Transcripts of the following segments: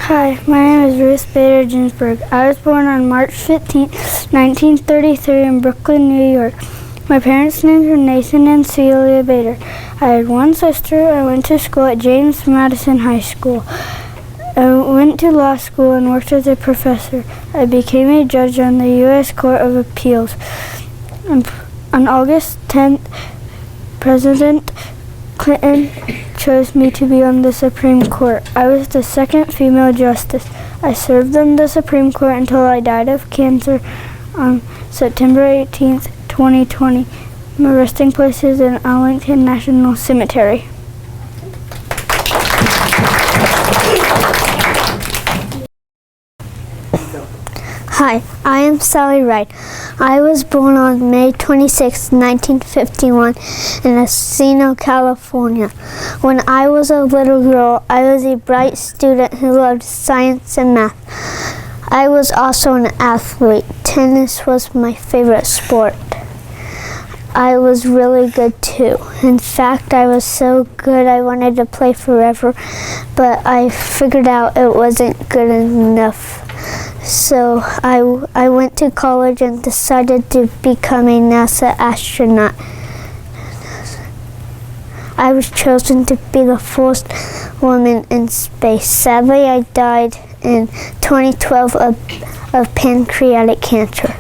Hi, my name is Ruth Bader Ginsburg. I was born on March 15, 1933 in Brooklyn, New York. My parents' names were Nathan and Celia Bader. I had one sister. I went to school at James Madison High School. I went to law school and worked as a professor. I became a judge on the U.S. Court of Appeals. On August 10th, President Clinton chose me to be on the Supreme Court. I was the second female justice. I served on the Supreme Court until I died of cancer on September 18th, 2020. My resting place is in Arlington National Cemetery. Hi, I am Sally Wright. I was born on May 26, 1951 in Encino, California. When I was a little girl, I was a bright student who loved science and math. I was also an athlete. Tennis was my favorite sport. I was really good too. In fact, I was so good I wanted to play forever, but I figured out it wasn't good enough. So I went to college and decided to become a NASA astronaut. I was chosen to be the first woman in space. Sadly, I died in 2012 of pancreatic cancer.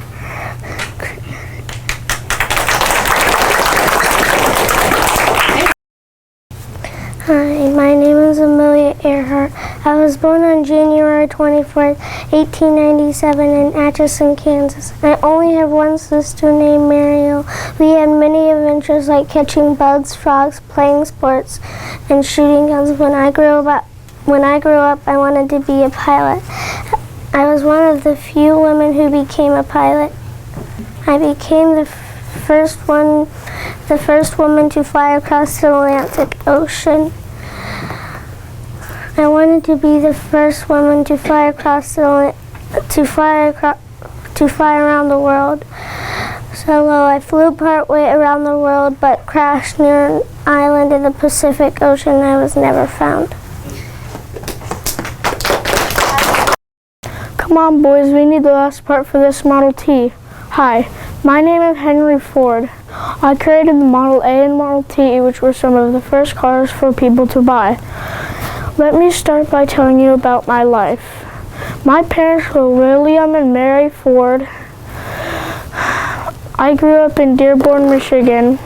Hi, my name is Amelia Earhart. I was born on January 24th, 1897 in Edison, Kansas. I only have one sister named Mariel. We had many adventures like catching bugs, frogs, playing sports, and shooting guns. When I grew up, I wanted to be a pilot. I was one of the few women who became a pilot. I became the first woman to fly across the Atlantic Ocean. I wanted to be the first woman to fly around the world. Solo, I flew partway around the world, but crashed near an island in the Pacific Ocean. I was never found. Come on, boys, we need the last part for this Model T. Hi, my name is Henry Ford. I created the Model A and Model T, which were some of the first cars for people to buy. Let me start by telling you about my life. My parents were William and Mary Ford. I grew up in Dearborn, Michigan.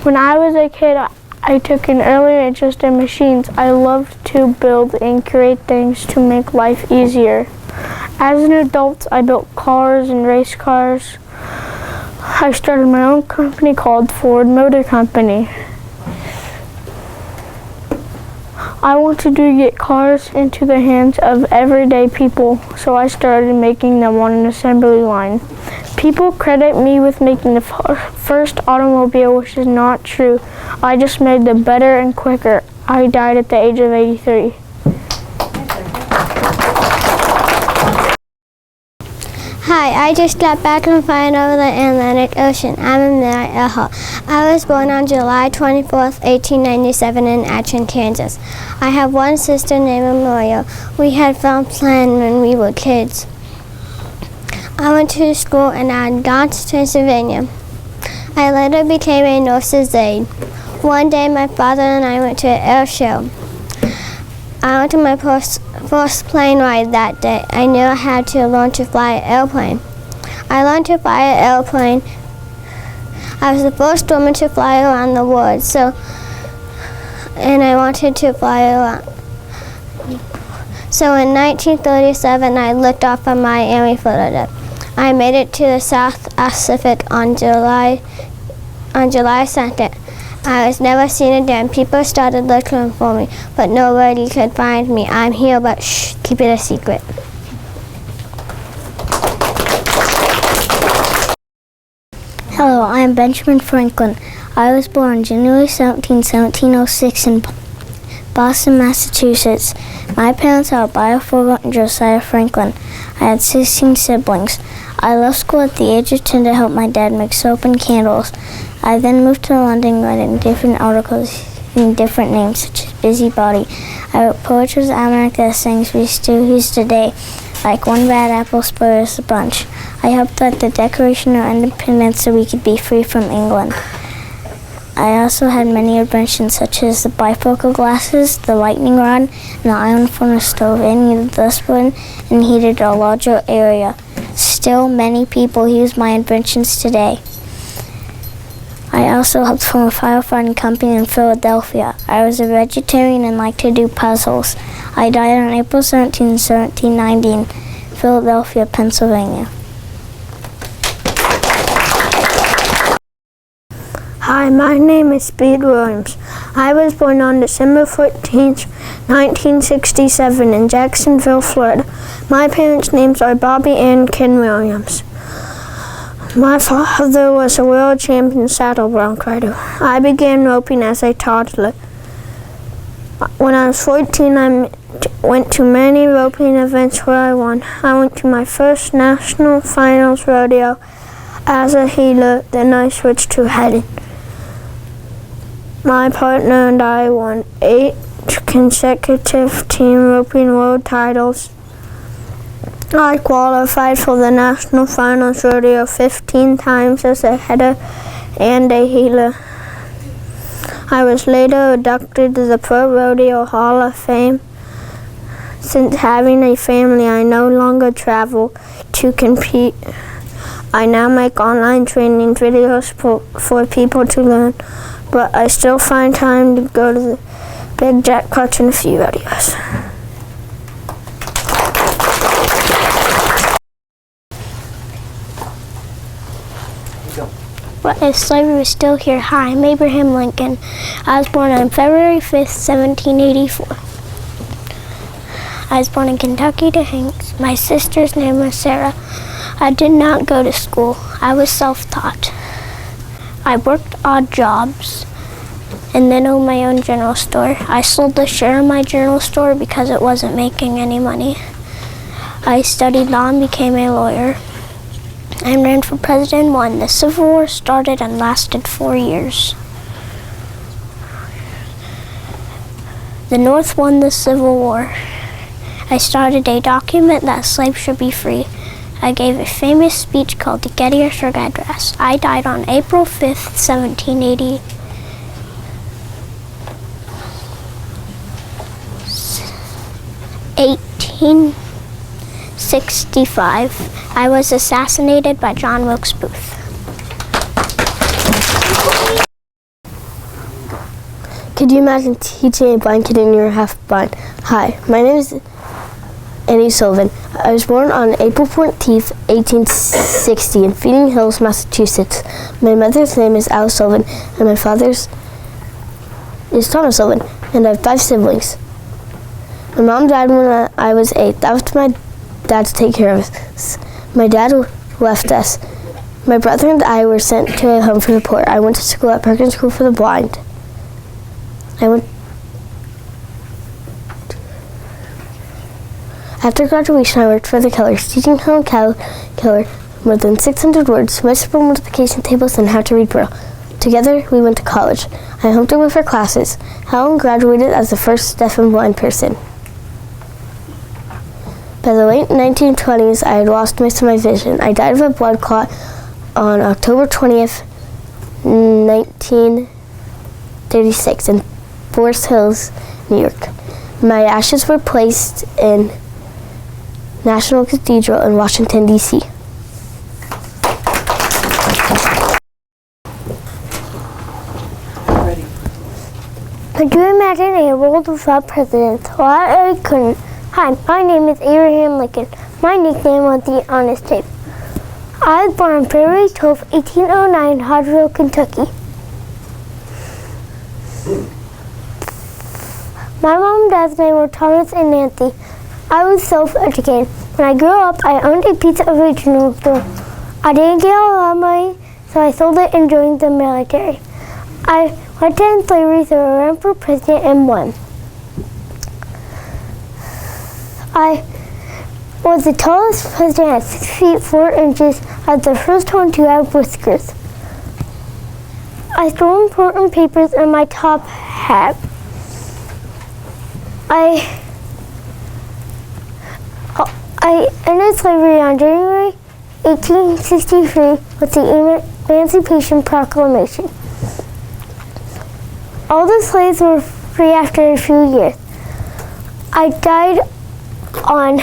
When I was a kid, I took an early interest in machines. I loved to build and create things to make life easier. As an adult, I built cars and race cars. I started my own company called Ford Motor Company. I wanted to get cars into the hands of everyday people, so I started making them on an assembly line. People credit me with making the first automobile, which is not true. I just made them better and quicker. I died at the age of 83. Hi, I just got back from flying over the Atlantic Ocean. I'm Amelia Earhart. I was born on July 24th, 1897 in Atchison, Kansas. I have one sister named Amelia. We had fun playing when we were kids. I went to school in Ingals, Pennsylvania. I later became a nurse's aide. One day my father and I went to an air show. I went to my first plane ride that day. I knew I had to learn to fly an airplane. I learned to fly an airplane. I was the first woman to fly around the world, and I wanted to fly around. So in 1937, I lifted off from Miami, Florida. I made it to the South Pacific on July 2nd. I was never seen again. People started looking for me, but nobody could find me. I'm here, but shh, keep it a secret. Hello, I am Benjamin Franklin. I was born January 17, 1706 in Boston, Massachusetts. My parents are Abiah Fogle and Josiah Franklin. I had 16 siblings. I left school at the age of 10 to help my dad make soap and candles. I then moved to London, writing different articles meaning different names, such as busybody. I wrote poetry's almanac that sings we still use today, like one bad apple spoils the bunch. I helped with the Declaration of Independence so we could be free from England. I also had many inventions such as the bifocal glasses, the lightning rod, and the iron furnace stove. It needed this one and heated a larger area. Still, many people use my inventions today. I also helped form a firefighting company in Philadelphia. I was a vegetarian and liked to do puzzles. I died on April 17, 1790 in Philadelphia, Pennsylvania. Hi, my name is Speed Williams. I was born on December 14th, 1967 in Jacksonville, Florida. My parents' names are Bobby and Ken Williams. My father was a world champion saddle bronc rider. I began roping as a toddler. When I was 14, I went to many roping events where I won. I went to my first national finals rodeo as a heeler, then I switched to heading. My partner and I won 8 consecutive team roping world titles. I qualified for the National Finals Rodeo 15 times as a header and a heeler. I was later inducted to the Pro Rodeo Hall of Fame. Since having a family, I no longer travel to compete. I now make online training videos for people to learn, but I still find time to go to the big jackpots and a few rodeos. What if slavery was still here? Hi, I'm Abraham Lincoln. I was born on February 5th, 1784. I was born in Kentucky to Hanks. My sister's name was Sarah. I did not go to school. I was self-taught. I worked odd jobs and then owned my own general store. I sold the share of my general store because it wasn't making any money. I studied law and became a lawyer. I ran for president and won. The Civil War started and lasted 4 years. The North won the Civil War. I started a document that slaves should be free. I gave a famous speech called the Gettysburg Address. I died on April 5th, 1780. 1865. I was assassinated by John Wilkes Booth. Could you imagine teaching a blind kid and you're half blind? Hi, my name is Sullivan. I was born on April 14th, 1860 in Feeding Hills, Massachusetts. My mother's name is Alice Sullivan and my father's is Thomas Sullivan, and I have 5 siblings. My mom died when I was 8. That was my dad to take care of us. My dad left us. My brother and I were sent to a home for the poor. I went to school at Perkins School for the Blind. After graduation, I worked for the Kellers, teaching Helen Keller more than 600 words, multiple multiplication tables, and how to read Braille. Together, we went to college. I helped her with her classes. Helen graduated as the first deaf and blind person. By the late 1920s, I had lost most of my vision. I died of a blood clot on October 20th, 1936 in Forest Hills, New York. My ashes were placed in National Cathedral in Washington, D.C. Could you imagine a world without presidents? Well, I couldn't. Hi, my name is Abraham Lincoln. My nickname was the Honest Tape. I was born on February 12, 1809 in Hodgeville, Kentucky. My mom and dad's name were Thomas and Nancy. I was self-educated. When I grew up, I owned a pizza original store. I didn't get a lot of money, so I sold it and joined the military. I went to slavery, so I ran for president and won. I was the tallest president at 6 feet 4 inches. I was the first one to have whiskers. I stole important papers in my top hat. hat. I ended slavery on January 1863 with the Emancipation Proclamation. All the slaves were free after a few years. I died on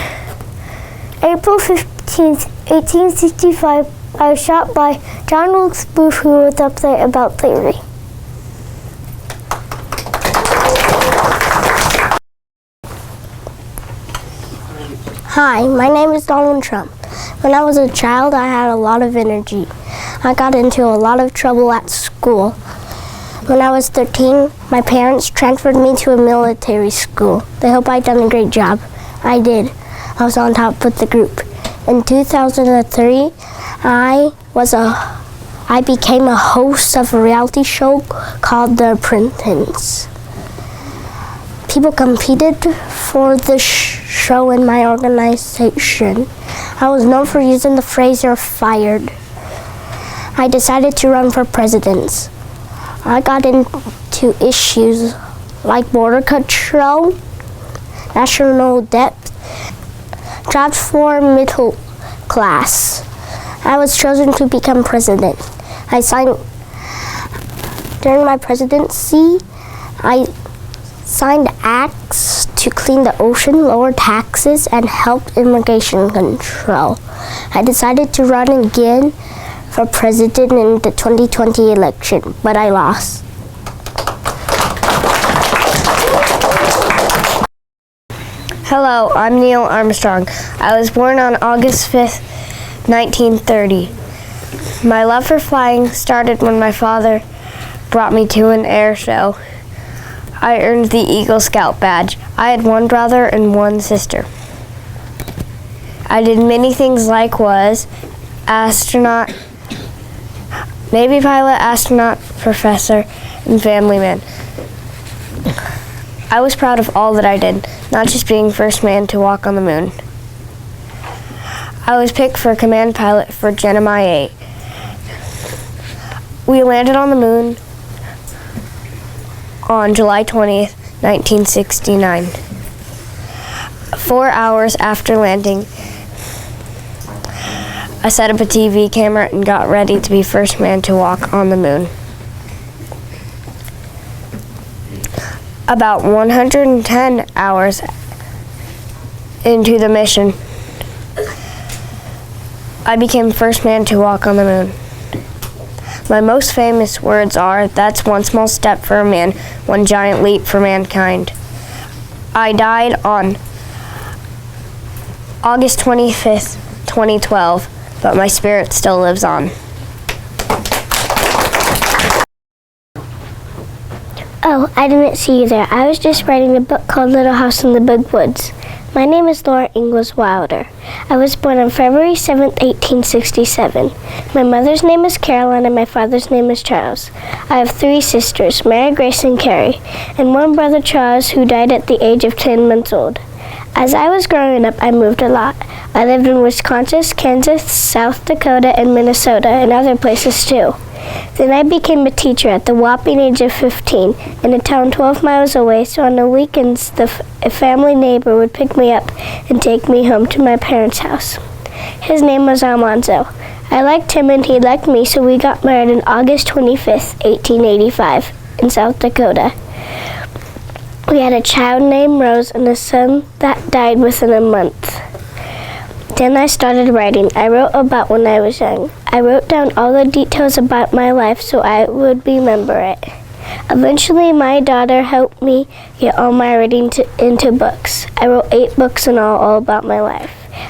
April 15th, 1865. I was shot by John Wilkes Booth, who was upset about slavery. Hi, my name is Donald Trump. When I was a child, I had a lot of energy. I got into a lot of trouble at school. When I was 13, my parents transferred me to a military school. They hope I'd done a great job. I did. I was on top with the group. In 2003, I became a host of a reality show called The Apprentice. People competed for the show in my organization. I was known for using the phrase "you're fired." I decided to run for president. I got into issues like border control, national debt, jobs for middle class. I was chosen to become president. During my presidency, I signed acts to clean the ocean, lower taxes, and help immigration control. I decided to run again for president in the 2020 election, but I lost. Hello, I'm Neil Armstrong. I was born on August 5th, 1930. My love for flying started when my father brought me to an air show. I earned the Eagle Scout badge. I had one brother and one sister. I did many things like was astronaut, Navy pilot, astronaut, professor, and family man. I was proud of all that I did, not just being first man to walk on the moon. I was picked for command pilot for Gemini 8. We landed on the moon on July 20th, 1969. 4 hours after landing, I set up a TV camera and got ready to be first man to walk on the moon. About 110 hours into the mission, I became first man to walk on the moon. My most famous words are, "That's one small step for a man, one giant leap for mankind." I died on August 25th, 2012, but my spirit still lives on. Oh, I didn't see you there. I was just writing a book called Little House in the Big Woods. My name is Laura Ingalls Wilder. I was born on February 7th, 1867. My mother's name is Caroline and my father's name is Charles. I have 3 sisters, Mary, Grace, and Carrie, and one brother, Charles, who died at the age of 10 months old. As I was growing up, I moved a lot. I lived in Wisconsin, Kansas, South Dakota, and Minnesota, and other places too. Then I became a teacher at the whopping age of 15 in a town 12 miles away, so on the weekends a family neighbor would pick me up and take me home to my parents' house. His name was Almanzo. I liked him and he liked me, so we got married on August 25th, 1885 in South Dakota. We had a child named Rose and a son that died within a month. Then I started writing. I wrote about when I was young. I wrote down all the details about my life so I would remember it. Eventually, my daughter helped me get all my writing into books. I wrote 8 books in all about my life.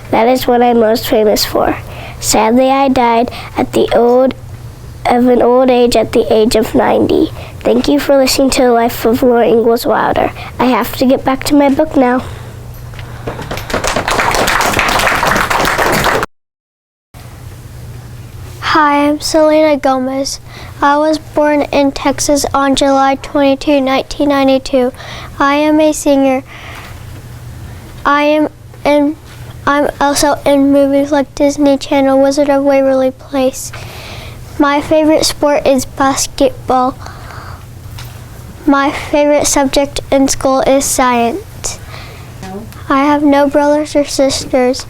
That is what I'm most famous for. Sadly, I died of an old age at the age of 90. Thank you for listening to the life of Laura Ingalls Wilder. I have to get back to my book now. Hi, I'm Selena Gomez. I was born in Texas on July 22, 1992. I am a singer. I'm also in movies like Disney Channel, Wizard of Waverly Place. My favorite sport is basketball. My favorite subject in school is science. I have no brothers or sisters.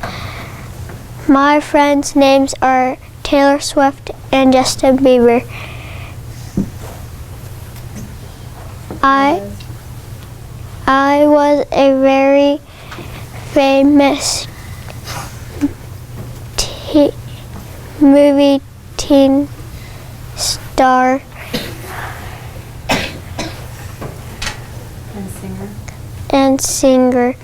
My friends' names are Taylor Swift and Justin Bieber. I was a very famous movie teen star. And singer.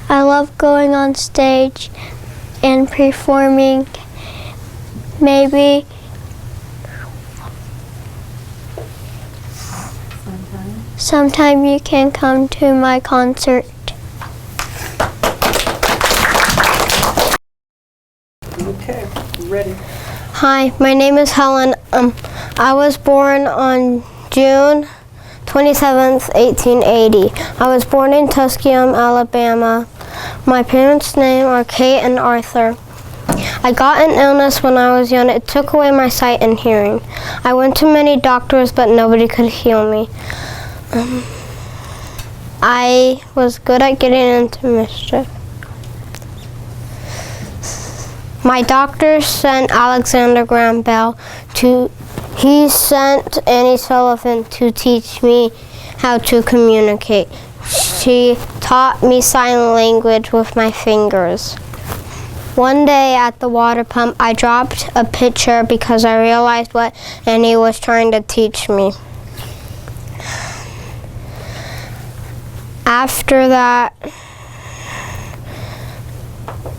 I love going on stage and performing. Maybe sometime you can come to my concert. Okay, ready. Hi, my name is Helen. I was born on June 27th, 1880. I was born in Tuskegee, Alabama. My parents' names are Kate and Arthur. I got an illness when I was young. It took away my sight and hearing. I went to many doctors, but nobody could heal me. I was good at getting into mischief. My doctor sent Alexander Graham Bell he sent Annie Sullivan to teach me how to communicate. She taught me sign language with my fingers. One day at the water pump, I dropped a pitcher because I realized what Annie was trying to teach me. After that,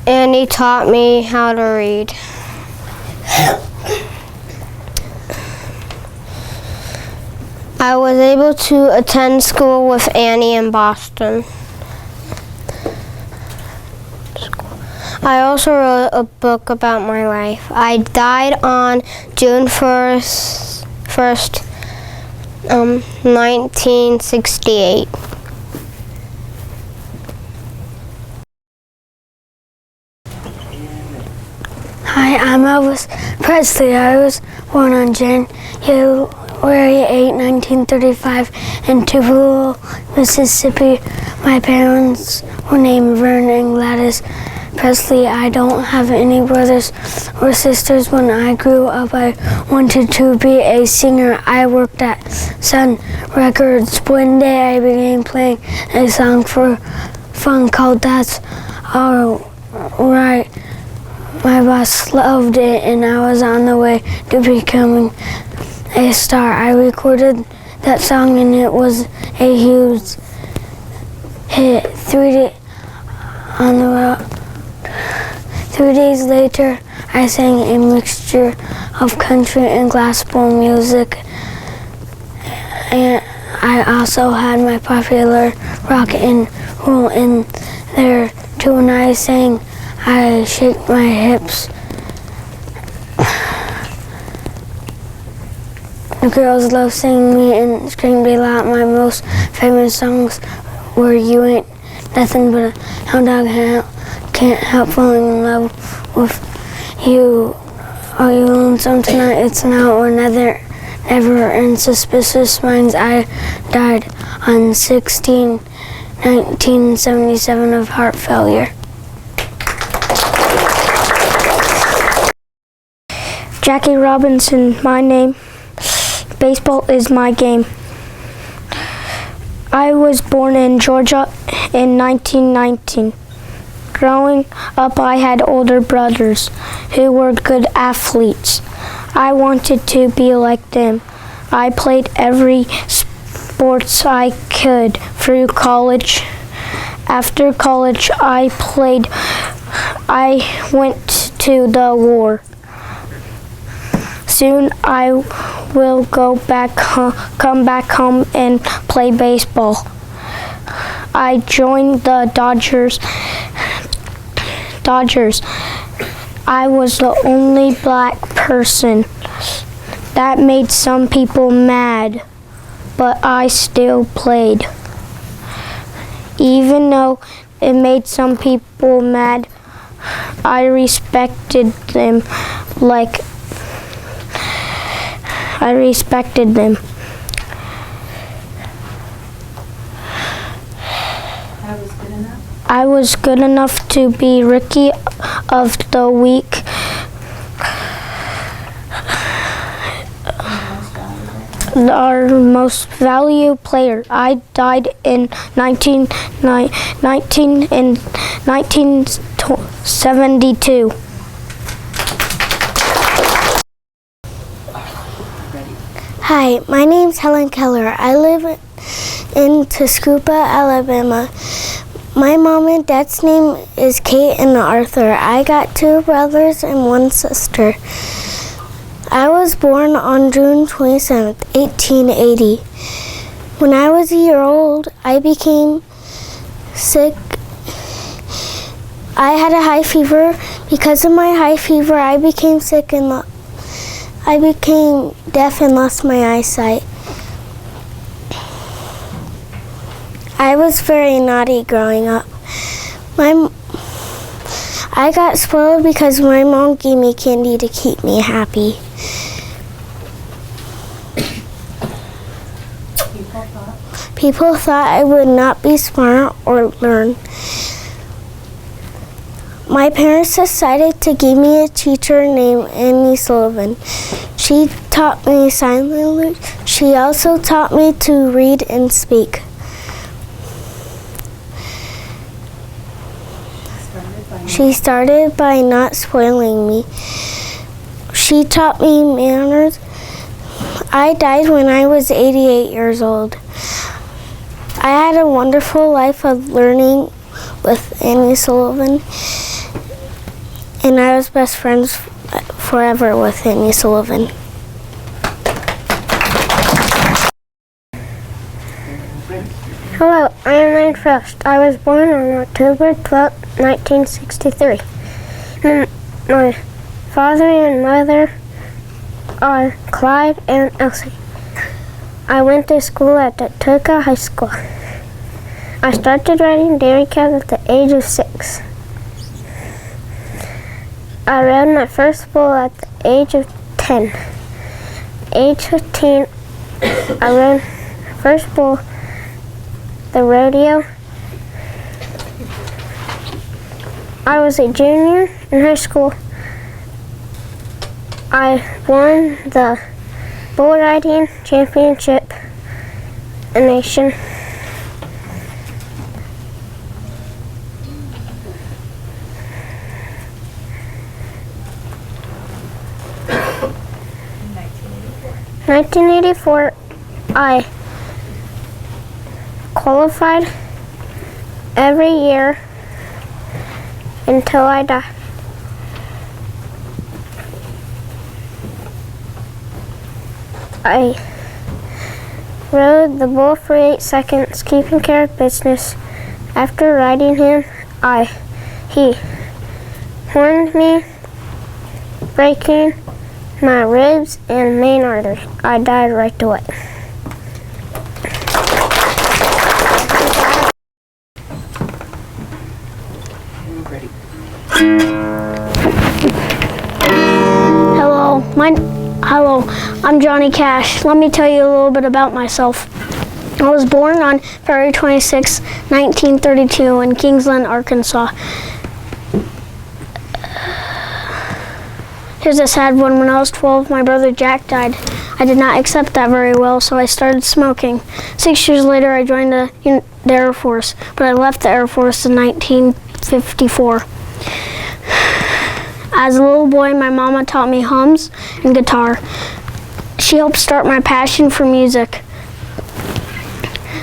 Annie taught me how to read. I was able to attend school with Annie in Boston. I also wrote a book about my life. I died on June 1st, 1968. Hi, I'm Elvis Presley. I was born on January 8, 1935 in Tupelo, Mississippi. My parents were named Vern and Gladys Presley. I don't have any brothers or sisters. When I grew up, I wanted to be a singer. I worked at Sun Records. One day I began playing a song for fun called That's Alright. My boss loved it and I was on the way to becoming a star. I recorded that song and it was a huge hit. 3 days later, I sang a mixture of country and gospel music. And I also had my popular rock and roll in there too. When I sang, I shake my hips. The girls love singing me and screamed a lot. My most famous songs were You Ain't Nothing But a Hound Dog, Can't Help Falling in Love with You, Are You Lonesome Tonight, It's Now or Never, and Suspicious Minds. I died on 1977 of heart failure. Jackie Robinson, my name. Baseball is my game. I was born in Georgia in 1919. Growing up, I had older brothers who were good athletes. I wanted to be like them. I played every sports I could through college. After college, I went to the war. Soon I will come back home and play baseball. I joined the Dodgers. I was the only black person. That made some people mad, but I still played. Even though it made some people mad, I respected them. I respected them. I was good enough to be Rookie of the Week. Our most valued player. I died in 1972. Hi, my name's Helen Keller. I live in Tuscaloosa, Alabama. My mom and dad's name is Kate and Arthur. I got 2 brothers and 1 sister. I was born on June 27th, 1880. When I was a year old, I became sick. I had a high fever. Because of my high fever, I became sick and I became deaf and lost my eyesight. I was very naughty growing up. I got spoiled because my mom gave me candy to keep me happy. People thought I would not be smart or learn. My parents decided to give me a teacher named Annie Sullivan. She taught me sign language. She also taught me to read and speak. She started by not spoiling me. She taught me manners. I died when I was 88 years old. I had a wonderful life of learning with Annie Sullivan, and I was best friends forever with Annie Sullivan. Hello, I am Ryan Frost. I was born on October 12, 1963. My father and mother are Clyde and Elsie. I went to school at Tatoka High School. I started riding dairy cows at the age of 6. I rode my first bull at the age of 10. Age 15, I rode my first bull, the rodeo. I was a junior in high school. I won the bull riding championship in the nation. In 1984, I qualified every year until I died. I rode the bull for 8 seconds, keeping care of business. After riding him, he horned me, breaking my ribs and main artery. I died right away. Hello, I'm Johnny Cash. Let me tell you a little bit about myself. I was born on February 26, 1932 in Kingsland, Arkansas. Here's a sad one. When I was 12, my brother Jack died. I did not accept that very well, so I started smoking. 6 years later, I joined the Air Force, but I left the Air Force in 1954. As a little boy, my mama taught me hums and guitar. She helped start my passion for music.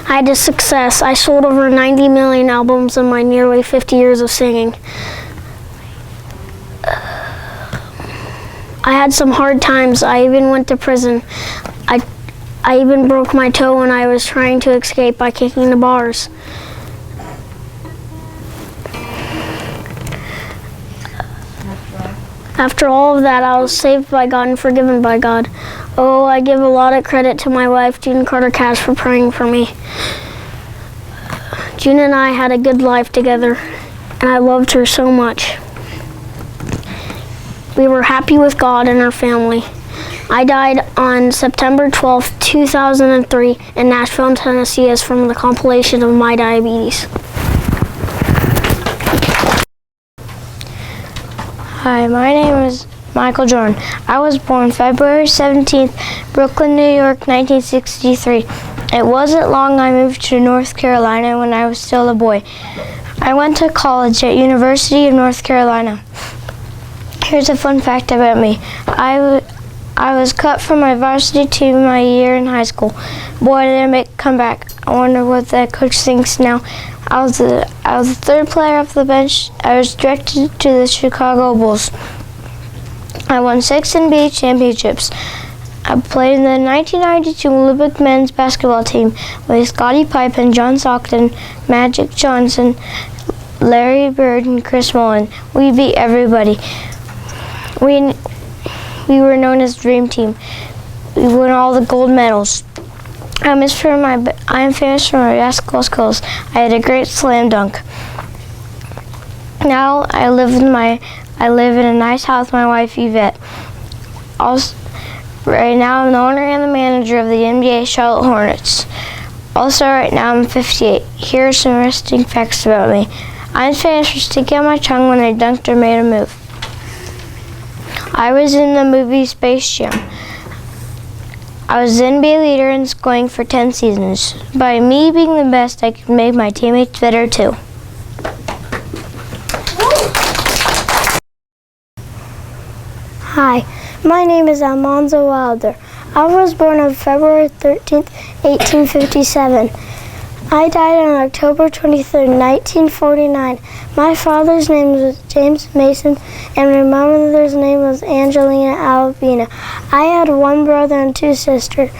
I had a success. I sold over 90 million albums in my nearly 50 years of singing. I had some hard times. I even went to prison. I even broke my toe when I was trying to escape by kicking the bars. After all of that, I was saved by God and forgiven by God. Oh, I give a lot of credit to my wife, June Carter Cash, for praying for me. June and I had a good life together, and I loved her so much. We were happy with God and our family. I died on September 12, 2003 in Nashville, Tennessee, as from the compilation of my diabetes. Hi, my name is Michael Jordan. I was born February 17th, Brooklyn, New York, 1963. It wasn't long I moved to North Carolina when I was still a boy. I went to college at University of North Carolina. Here's a fun fact about me. I was cut from my varsity team my year in high school. Boy, did I make a comeback. I wonder what that coach thinks now. I was the third player off the bench. I was drafted to the Chicago Bulls. I won 6 NBA championships. I played in the 1992 Olympic men's basketball team with Scottie Pippen, John Stockton, Magic Johnson, Larry Bird, and Chris Mullin. We beat everybody. We were known as Dream Team. We won all the gold medals. I am famous for my basketball skills. I had a great slam dunk. Now I live in a nice house with my wife Yvette. Right now I'm the owner and the manager of the NBA Charlotte Hornets. Also right now I'm 58. Here are some interesting facts about me. I'm famous for sticking out my tongue when I dunked or made a move. I was in the movie Space Jam. I was the NBA leader in scoring for 10 seasons. By me being the best, I could make my teammates better too. Hi, my name is Almanzo Wilder. I was born on February 13th, 1857. I died on October 23rd, 1949. My father's name was James Mason, and my mother's name was Angelina Albina. I had one brother and 2 sisters.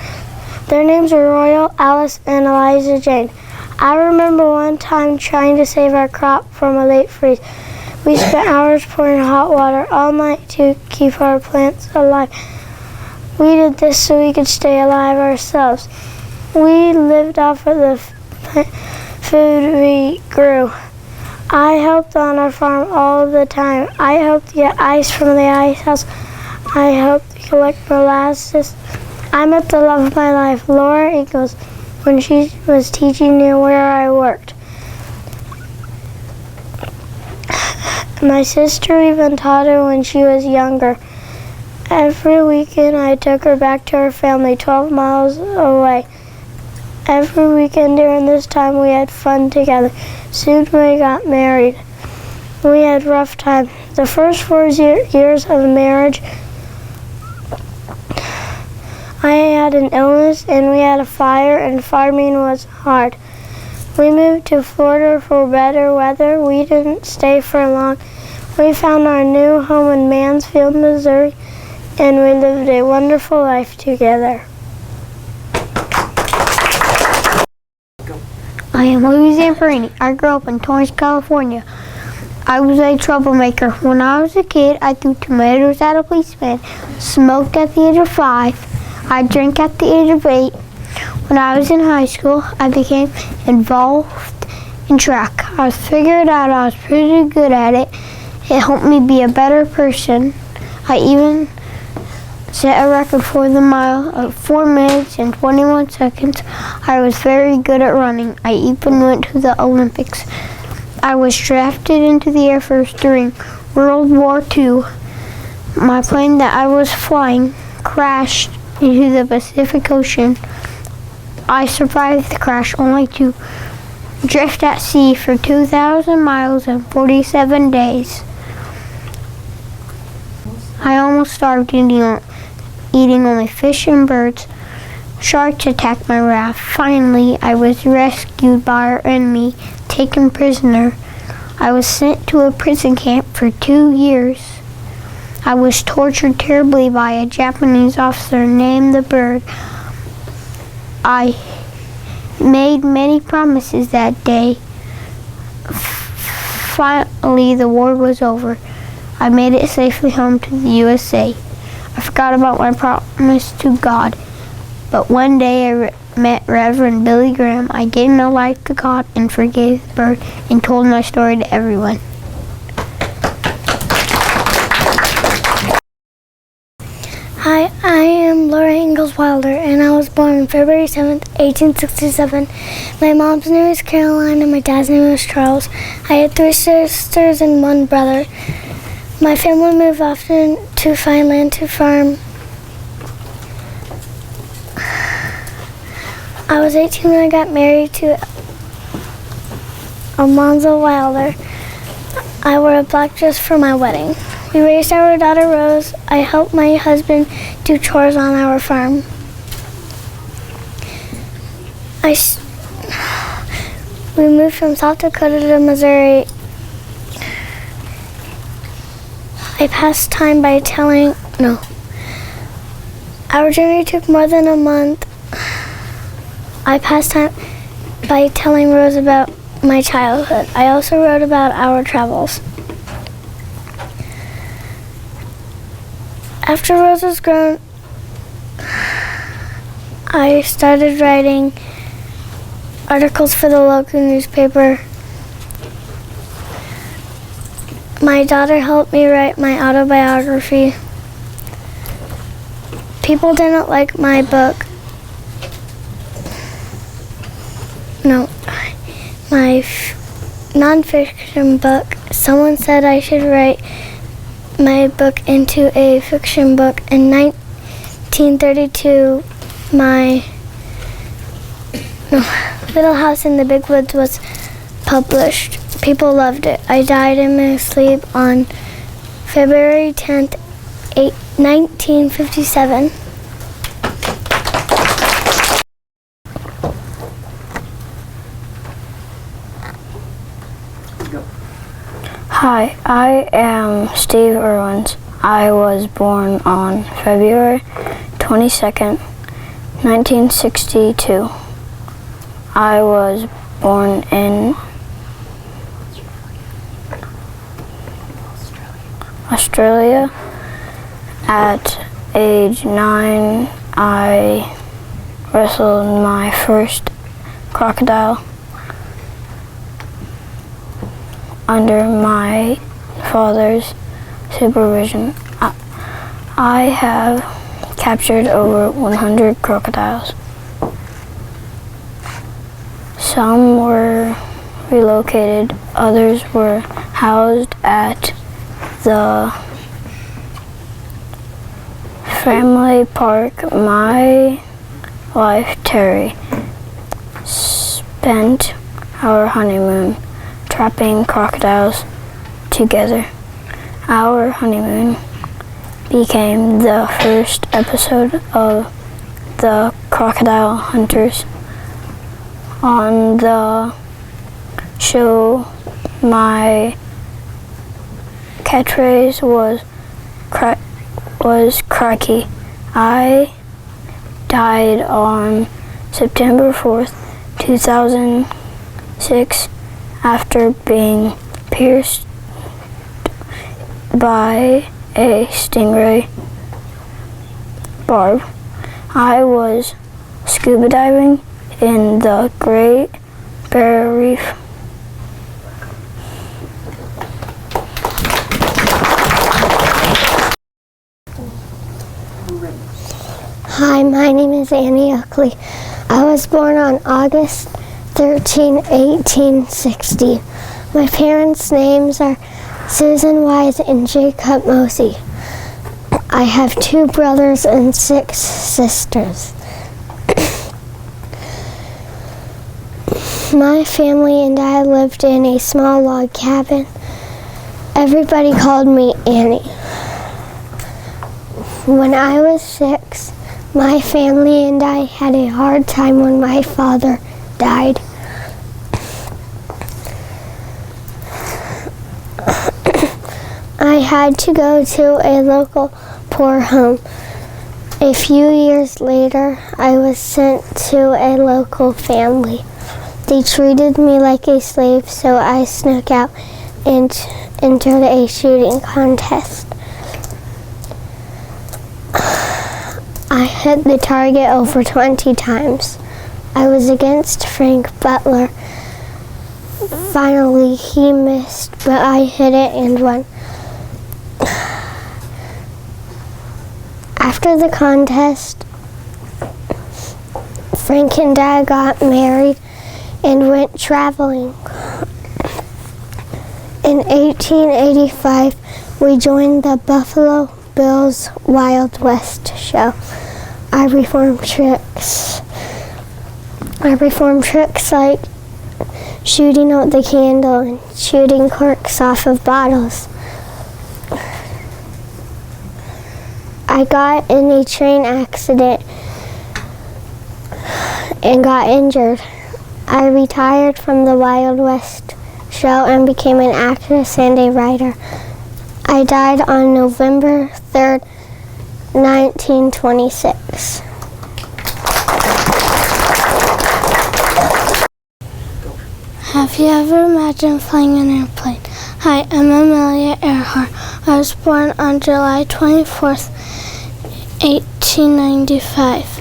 Their names were Royal, Alice, and Eliza Jane. I remember one time trying to save our crop from a late freeze. We spent hours pouring hot water all night to keep our plants alive. We did this so we could stay alive ourselves. We lived off of the food we grew. I helped on our farm all the time. I helped get ice from the ice house. I helped collect molasses. I met the love of my life, Laura Inglis, when she was teaching near where I worked. My sister even taught her when she was younger. Every weekend I took her back to her family 12 miles away. Every weekend during this time we had fun together. Soon we got married. We had rough time. The first 4 years of marriage, I had an illness and we had a fire and farming was hard. We moved to Florida for better weather. We didn't stay for long. We found our new home in Mansfield, Missouri, and we lived a wonderful life together. I am Louis Zamperini. I grew up in Torrance, California. I was a troublemaker. When I was a kid, I threw tomatoes at a policeman, smoked at the age of 5. I drank at the age of 8. When I was in high school, I became involved in track. I figured out I was pretty good at it. It helped me be a better person. I even set a record for the mile of 4 minutes and 21 seconds. I was very good at running. I even went to the Olympics. I was drafted into the Air Force during World War II. My plane that I was flying crashed into the Pacific Ocean. I survived the crash only to drift at sea for 2,000 miles and 47 days. I almost starved eating only fish and birds. Sharks attacked my raft. Finally, I was rescued by our enemy, taken prisoner. I was sent to a prison camp for 2 years. I was tortured terribly by a Japanese officer named the Bird. I made many promises that day. Finally, the war was over. I made it safely home to the USA. I forgot about my promise to God. But one day I met Reverend Billy Graham. I gave my life to God and forgave the Bird and told my story to everyone. Hi, I Laura Ingalls Wilder, and I was born on February 7th, 1867. My mom's name is Caroline, and my dad's name is Charles. I had 3 sisters and 1 brother. My family moved often to find land to farm. I was 18 when I got married to Almanzo Wilder. I wore a black dress for my wedding. We raised our daughter Rose. I helped my husband do chores on our farm. We moved from South Dakota to Missouri. I passed time by our journey took more than a month. I passed time by telling Rose about my childhood. I also wrote about our travels. After Rose was grown, I started writing articles for the local newspaper. My daughter helped me write my autobiography. People didn't like my book. My nonfiction book. Someone said I should write my book into a fiction book. In 1932, my Little House in the Big Woods was published. People loved it. I died in my sleep on February 10th, 1957. Hi, I am Steve Owens. I was born on February 22nd, 1962. I was born in Australia. At age 9, I wrestled my first crocodile under my father's supervision. I have captured over 100 crocodiles. Some were relocated, others were housed at the family park. My wife, Terry, spent our honeymoon trapping crocodiles together. Our honeymoon became the first episode of The Crocodile Hunters. On the show, my catchphrase was crikey. I died on September 4th, 2006 after being pierced by a stingray barb. I was scuba diving in the Great Barrier Reef. Hi, my name is Annie Oakley. I was born on August 13, 1860. My parents' names are Susan Wise and Jacob Mosey. I have 2 brothers and 6 sisters. My family and I lived in a small log cabin. Everybody called me Annie. When I was 6, my family and I had a hard time when my father died. I had to go to a local poor home. A few years later, I was sent to a local family. They treated me like a slave, so I snuck out and entered a shooting contest. I hit the target over 20 times. I was against Frank Butler. Finally, he missed, but I hit it and won. After the contest, Frank and Dad got married and went traveling. In 1885, we joined the Buffalo Bills Wild West show. I performed tricks like shooting out the candle and shooting corks off of bottles. I got in a train accident and got injured. I retired from the Wild West show and became an actress and a writer. I died on November 3rd, 1926. Have you ever imagined flying an airplane? Hi, I'm Amelia Earhart. I was born on July 24th, 1895.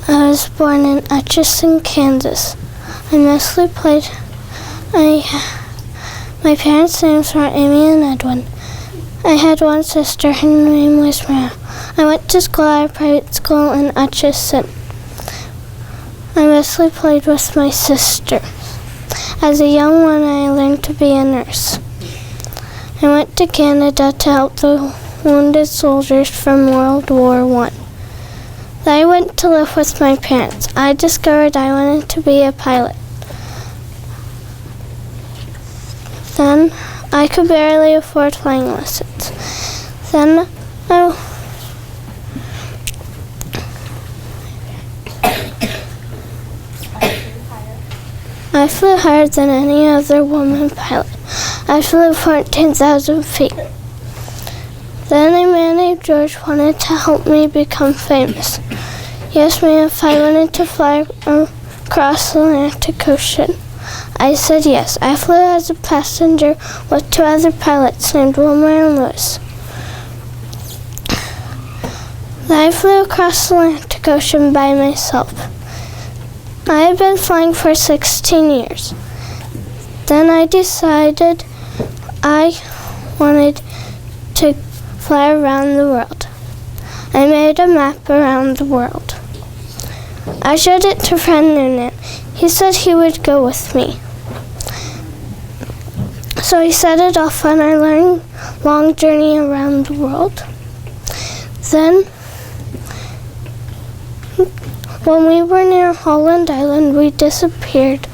I was born in Atchison, Kansas. I mostly played. My parents' names were Amy and Edwin. I had one sister, her name was Mara. I went to school at a private school in Atchison. I mostly played with my sister. As a young one, I learned to be a nurse. I went to Canada to help the wounded soldiers from World War I. Then I went to live with my parents. I discovered I wanted to be a pilot. Then I could barely afford flying lessons. Then I flew higher than any other woman pilot. I flew 14,000 feet. Then a man named George wanted to help me become famous. He asked me if I wanted to fly across the Atlantic Ocean. I said yes. I flew as a passenger with two other pilots named Wilmer and Lewis. Then I flew across the Atlantic Ocean by myself. I had been flying for 16 years. Then I decided I wanted to fly around the world. I made a map around the world. I showed it to Ferdinand. He said he would go with me. So we set it off on our long journey around the world. Then, when we were near Holland Island, we disappeared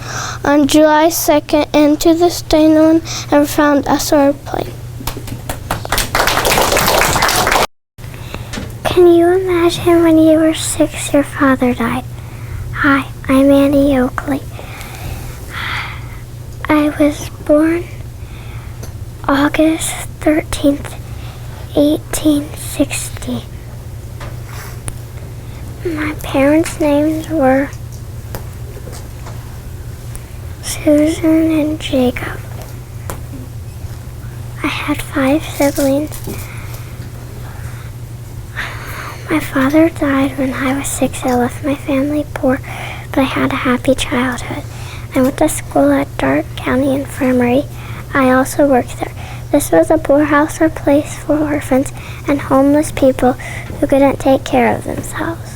on July 2nd, and to this day no one ever found us or our plane. Can you imagine when you were 6, your father died? Hi, I'm Annie Oakley. I was born August 13th, 1860. My parents' names were Susan and Jacob. I had 5 siblings. My father died when I was 6. I left my family poor, but I had a happy childhood. I went to school at Dark County Infirmary. I also worked there. This was a poorhouse or place for orphans and homeless people who couldn't take care of themselves.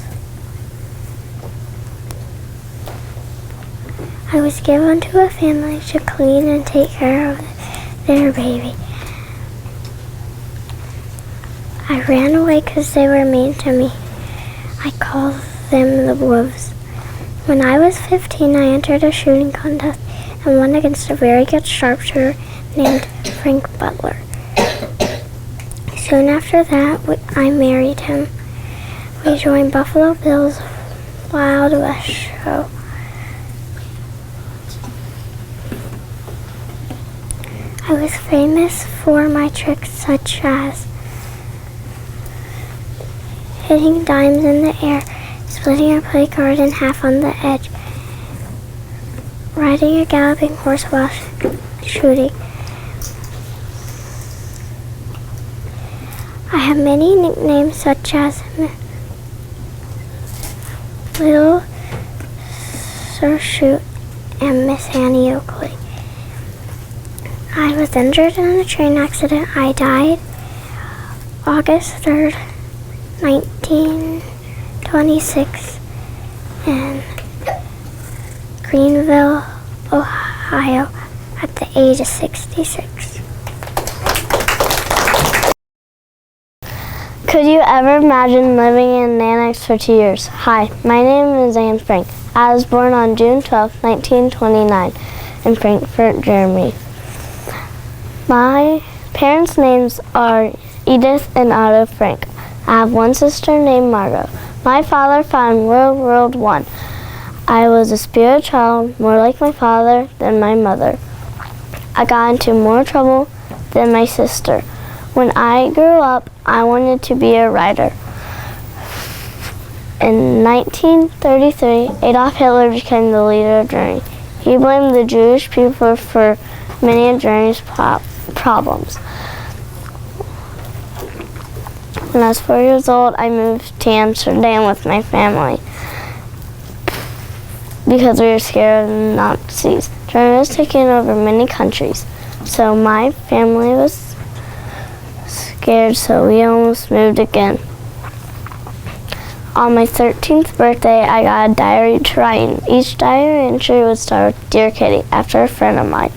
I was given to a family to clean and take care of their baby. I ran away because they were mean to me. I called them the wolves. When I was 15, I entered a shooting contest and won against a very good sharpshooter named Frank Butler. Soon after that, I married him. We joined Buffalo Bill's Wild West show. I was famous for my tricks such as hitting dimes in the air, splitting a play card in half on the edge, riding a galloping horse while shooting. I have many nicknames such as Little Sir Shoot and Miss Annie Oakley. I was injured in a train accident. I died August 3rd, 1926 in Greenville, Ohio at the age of 66. Could you ever imagine living in an annex for 2 years? Hi, my name is Anne Frank. I was born on June 12, 1929 in Frankfurt, Germany. My parents' names are Edith and Otto Frank. I have one sister named Margot. My father fought in World War I. I was a spirit child, more like my father than my mother. I got into more trouble than my sister. When I grew up, I wanted to be a writer. In 1933, Adolf Hitler became the leader of Germany. He blamed the Jewish people for many of Germany's problems. When I was 4 years old, I moved to Amsterdam with my family because we were scared of the Nazis. Germany was taking over many countries, so my family was scared, so we almost moved again. On my 13th birthday, I got a diary to write in. Each diary entry would start with "Dear Kitty," after a friend of mine.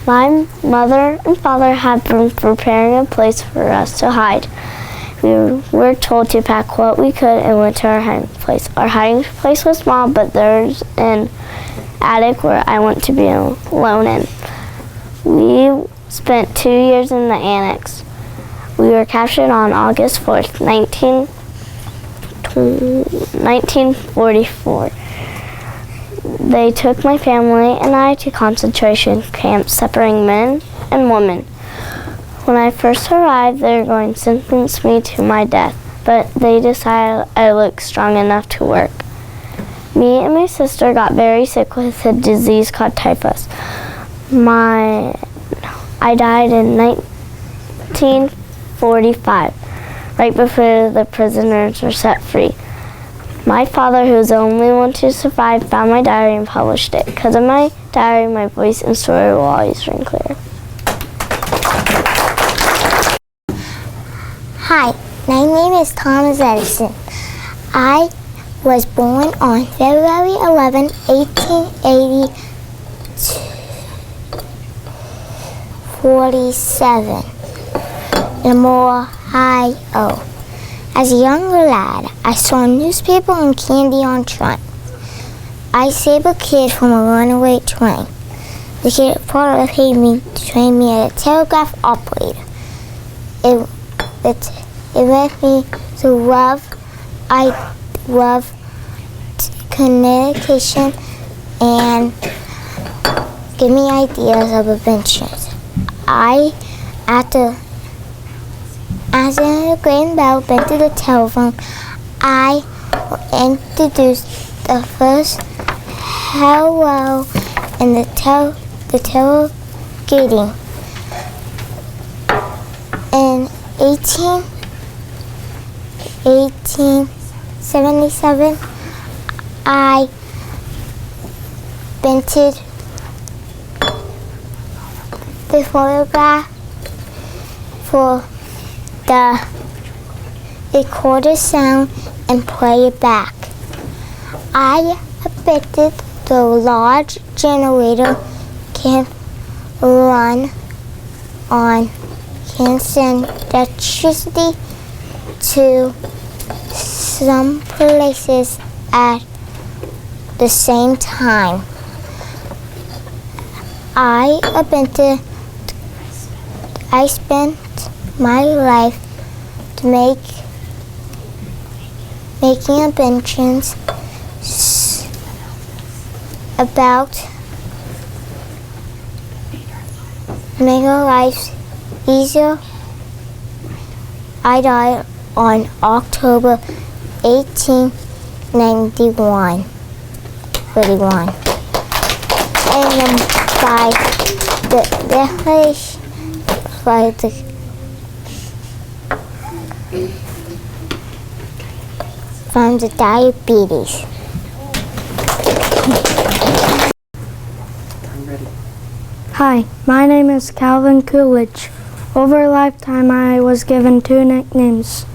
My mother and father had been preparing a place for us to hide. We were told to pack what we could and went to our hiding place. Our hiding place was small, but there's an attic where I went to be alone in. We spent 2 years in the annex. We were captured on August 4th, 1944. They took my family and I to concentration camps separating men and women. When I first arrived, they were going to sentence me to my death, but they decided I looked strong enough to work. Me and my sister got very sick with a disease called typhus. I died in 1945, right before the prisoners were set free. My father, who was the only one to survive, found my diary and published it. Because of my diary, my voice and story will always ring clear. Hi, my name is Thomas Edison. I was born on February 11, 1847 in Ohio. As a younger lad, I saw newspaper and candy on train. I saved a kid from a runaway train. The kid father paid me to train me as a telegraph operator. It made me to love communication and give me ideas of inventions. As a grand bell invented the telephone, I introduced the first hello and the tailgating. In 1877, I invented the photograph for the recorder sound and play it back. I invented the large generator can run on, can send electricity to some places at the same time. I spent my life to making inventions about making life easier. I died on October 1891. 31. And by the definition by the from the diabetes. Hi, my name is Calvin Coolidge. Over a lifetime, I was given 2 nicknames.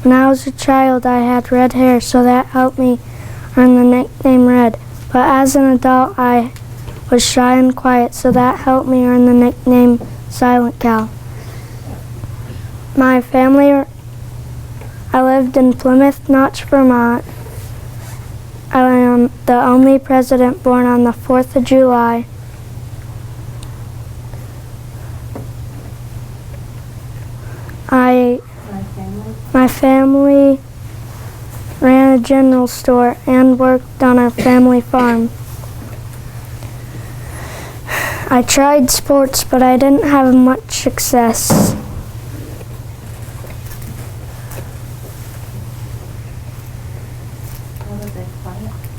When I was a child, I had red hair, so that helped me earn the nickname Red. But as an adult, I was shy and quiet, so that helped me earn the nickname Silent Cal. My family, I lived in Plymouth Notch, Vermont. I am the only president born on the 4th of July. My family ran a general store and worked on our family farm. I tried sports, but I didn't have much success.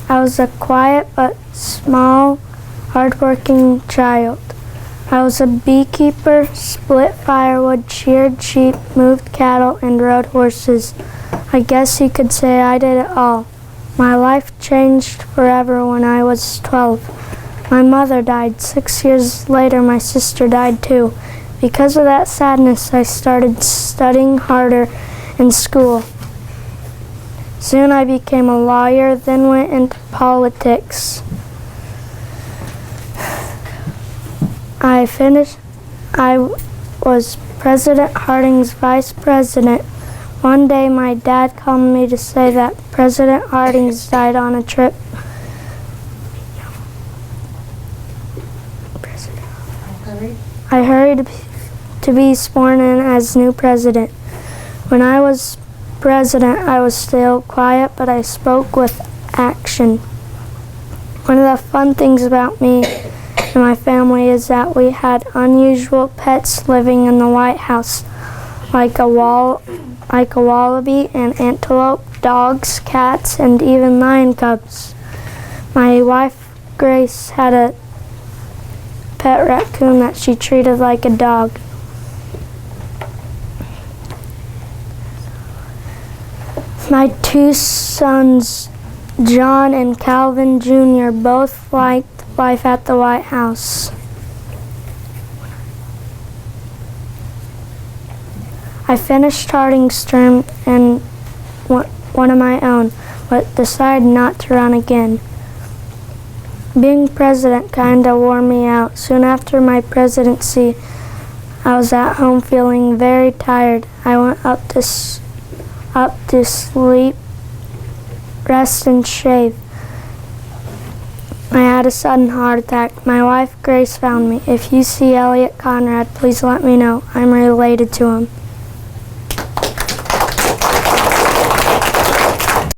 I was a quiet but small, hard-working child. I was a beekeeper, split firewood, sheared sheep, moved cattle, and rode horses. I guess you could say I did it all. My life changed forever when I was 12. My mother died. 6 years later, my sister died too. Because of that sadness, I started studying harder in school. Soon I became a lawyer, then went into politics. I was President Harding's vice president. One day my dad called me to say that President Harding's died on a trip. I hurried to be sworn in as new president. When I was president, I was still quiet, but I spoke with action. One of the fun things about me and my family is that we had unusual pets living in the White House, like a wallaby, an antelope, dogs, cats, and even lion cubs. My wife, Grace, had a pet raccoon that she treated like a dog. My 2 sons, John and Calvin Jr., both liked life at the White House. I finished Harding's term and one of my own, but decided not to run again. Being president kinda wore me out. Soon after my presidency, I was at home feeling very tired. I went up to sleep, rest, and shave. I had a sudden heart attack. My wife, Grace, found me. If you see Elliot Conrad, please let me know. I'm related to him.